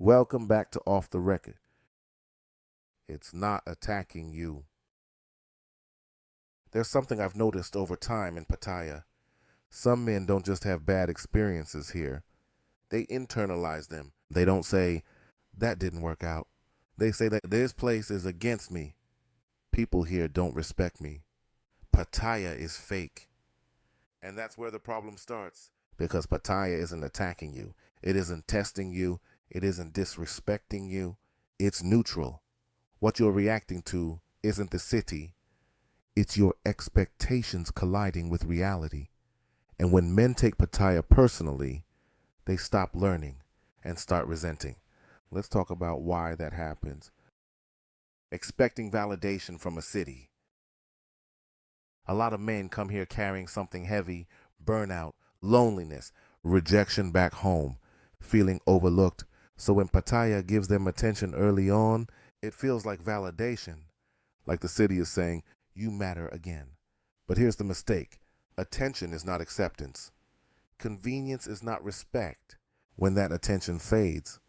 Welcome back to Off the Record. It's not attacking you. There's something I've noticed over time in Pattaya. Some men don't just have bad experiences here, they internalize them. They don't say, that didn't work out. They say that this place is against me. People here don't respect me. Pattaya is fake. And that's where the problem starts. Because Pattaya isn't attacking you. It isn't testing you. It isn't disrespecting you. It's neutral. What you're reacting to isn't the city. It's your expectations colliding with reality. And when men take Pattaya personally, they stop learning and start resenting. Let's talk about why that happens. Expecting validation from a city. A lot of men come here carrying something heavy: burnout, loneliness, rejection back home, feeling overlooked. So when Pattaya gives them attention early on, it feels like validation, like the city is saying, you matter again. But here's the mistake. Attention is not acceptance. Convenience is not respect. When that attention fades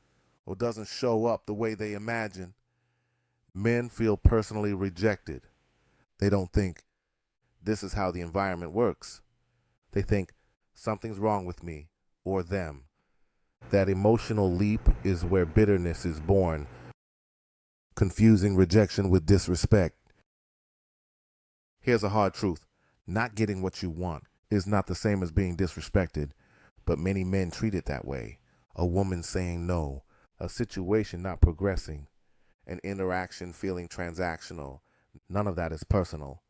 or doesn't show up the way they imagine, men feel personally rejected. They don't think, this is how the environment works. They think, something's wrong with me or them. That emotional leap is where bitterness is born, confusing rejection with disrespect. Here's a hard truth. Not getting what you want is not the same as being disrespected, but many men treat it that way. A woman saying no, a situation not progressing, an interaction feeling transactional. None of that is personal.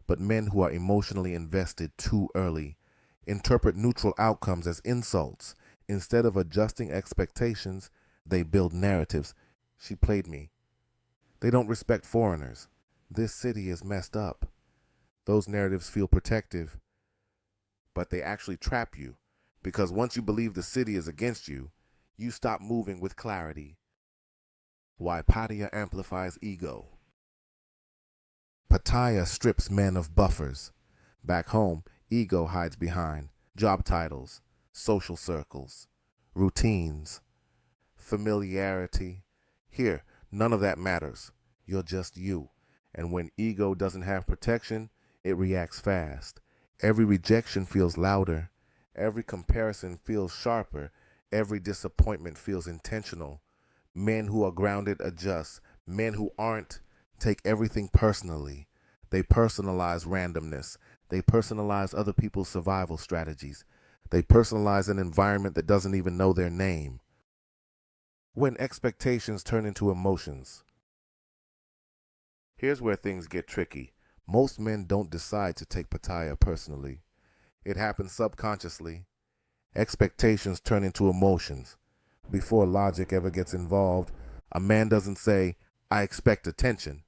But men who are emotionally invested too early interpret neutral outcomes as insults. Instead of adjusting expectations, they build narratives. She played me. They don't respect foreigners. This city is messed up. Those narratives feel protective, but they actually trap you, because once you believe the city is against you, you stop moving with clarity. Why Pattaya amplifies ego. Pattaya strips men of buffers. Back home, ego hides behind job titles, social circles, routines, familiarity. Here, none of that matters. You're just you. And when ego doesn't have protection, it reacts fast. Every rejection feels louder. Every comparison feels sharper. Every disappointment feels intentional. Men who are grounded adjust. Men who aren't take everything personally. They personalize randomness. They personalize other people's survival strategies. They personalize an environment that doesn't even know their name. When expectations turn into emotions. Here's where things get tricky. Most men don't decide to take Pattaya personally. It happens subconsciously. Expectations turn into emotions. Before logic ever gets involved, a man doesn't say, I expect attention.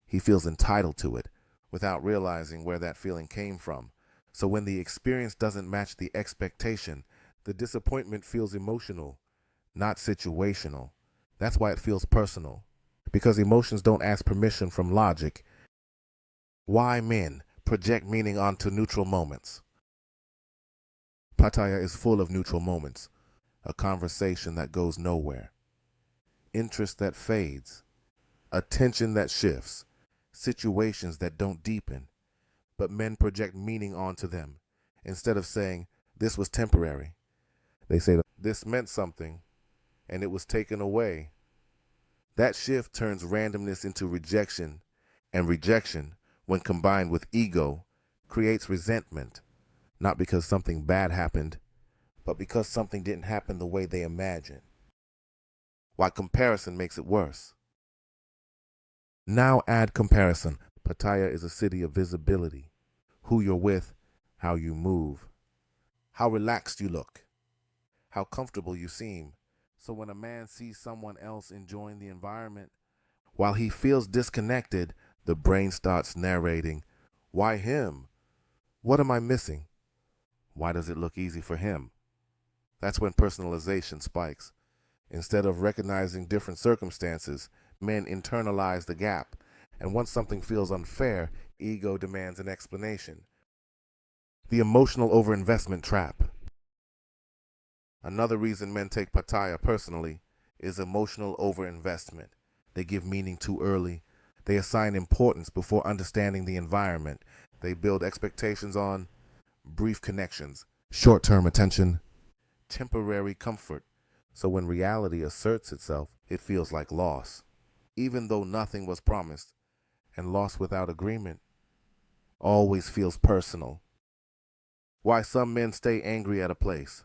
He feels entitled to it, without realizing where that feeling came from. So when the experience doesn't match the expectation, the disappointment feels emotional, not situational. That's why it feels personal. Because emotions don't ask permission from logic. Why men project meaning onto neutral moments. Pattaya is full of neutral moments. A conversation that goes nowhere. Interest that fades. Attention that shifts. Situations that don't deepen. But men project meaning onto them. Instead of saying, this was temporary, they say, this meant something, and it was taken away. That shift turns randomness into rejection, and rejection, when combined with ego, creates resentment, not because something bad happened, but because something didn't happen the way they imagined. Why comparison makes it worse. Now add comparison. Pattaya is a city of visibility. Who you're with, how you move, how relaxed you look, how comfortable you seem. So when a man sees someone else enjoying the environment, while he feels disconnected, the brain starts narrating, why him? What am I missing? Why does it look easy for him? That's when personalization spikes. Instead of recognizing different circumstances, men internalize the gap. And once something feels unfair, ego demands an explanation. The emotional overinvestment trap. Another reason men take Pattaya personally is emotional overinvestment. They give meaning too early. They assign importance before understanding the environment. They build expectations on brief connections, short-term attention, temporary comfort. So when reality asserts itself, it feels like loss, even though nothing was promised, and loss without agreement always feels personal. Why some men stay angry at a place.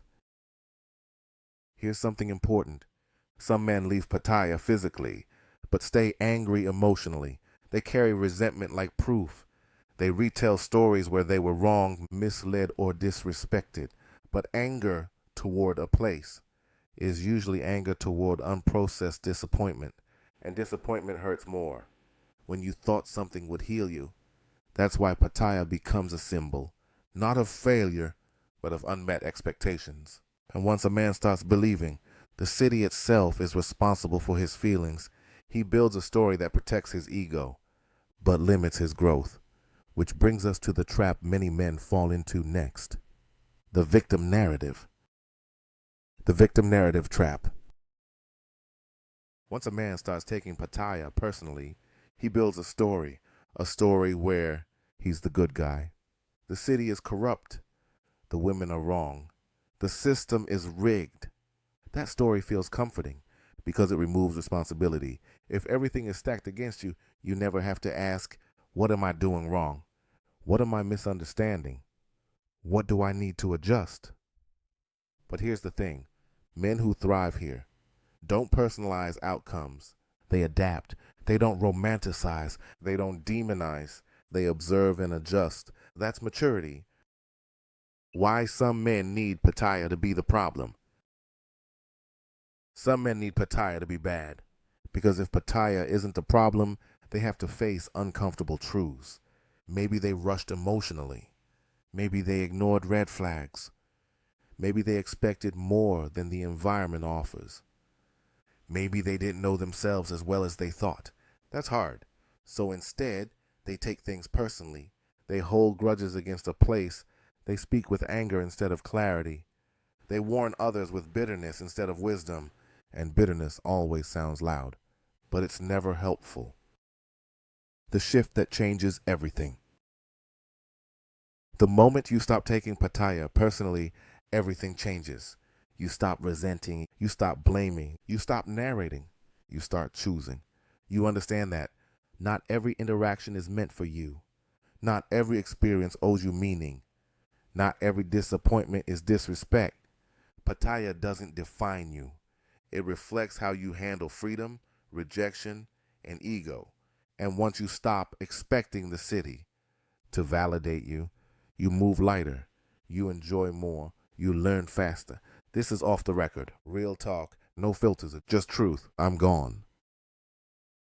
Here's something important. Some men leave Pattaya physically, but stay angry emotionally. They carry resentment like proof. They retell stories where they were wrong, misled, or disrespected. But anger toward a place is usually anger toward unprocessed disappointment. And disappointment hurts more when you thought something would heal you. That's why Pattaya becomes a symbol, not of failure, but of unmet expectations. And once a man starts believing the city itself is responsible for his feelings, he builds a story that protects his ego, but limits his growth. Which brings us to the trap many men fall into next. The victim narrative. The victim narrative trap. Once a man starts taking Pattaya personally, he builds a story where he's the good guy. The city is corrupt. The women are wrong. The system is rigged. That story feels comforting because it removes responsibility. If everything is stacked against you, you never have to ask, what am I doing wrong? What am I misunderstanding? What do I need to adjust? But here's the thing. Men who thrive here don't personalize outcomes. They adapt. They don't romanticize. They don't demonize. They observe and adjust. That's maturity. Why some men need Pattaya to be the problem. Some men need Pattaya to be bad. Because if Pattaya isn't the problem, they have to face uncomfortable truths. Maybe they rushed emotionally. Maybe they ignored red flags. Maybe they expected more than the environment offers. Maybe they didn't know themselves as well as they thought. That's hard. So instead, they take things personally. They hold grudges against a place. They speak with anger instead of clarity. They warn others with bitterness instead of wisdom. And bitterness always sounds loud, but it's never helpful. The shift that changes everything. The moment you stop taking Pattaya personally, everything changes. You stop resenting, you stop blaming, you stop narrating, you start choosing. You understand that not every interaction is meant for you. Not every experience owes you meaning. Not every disappointment is disrespect. Pattaya doesn't define you. It reflects how you handle freedom, rejection, and ego. And once you stop expecting the city to validate you, you move lighter, you enjoy more, you learn faster. This is Off the Record. Real talk, no filters, just truth. I'm gone.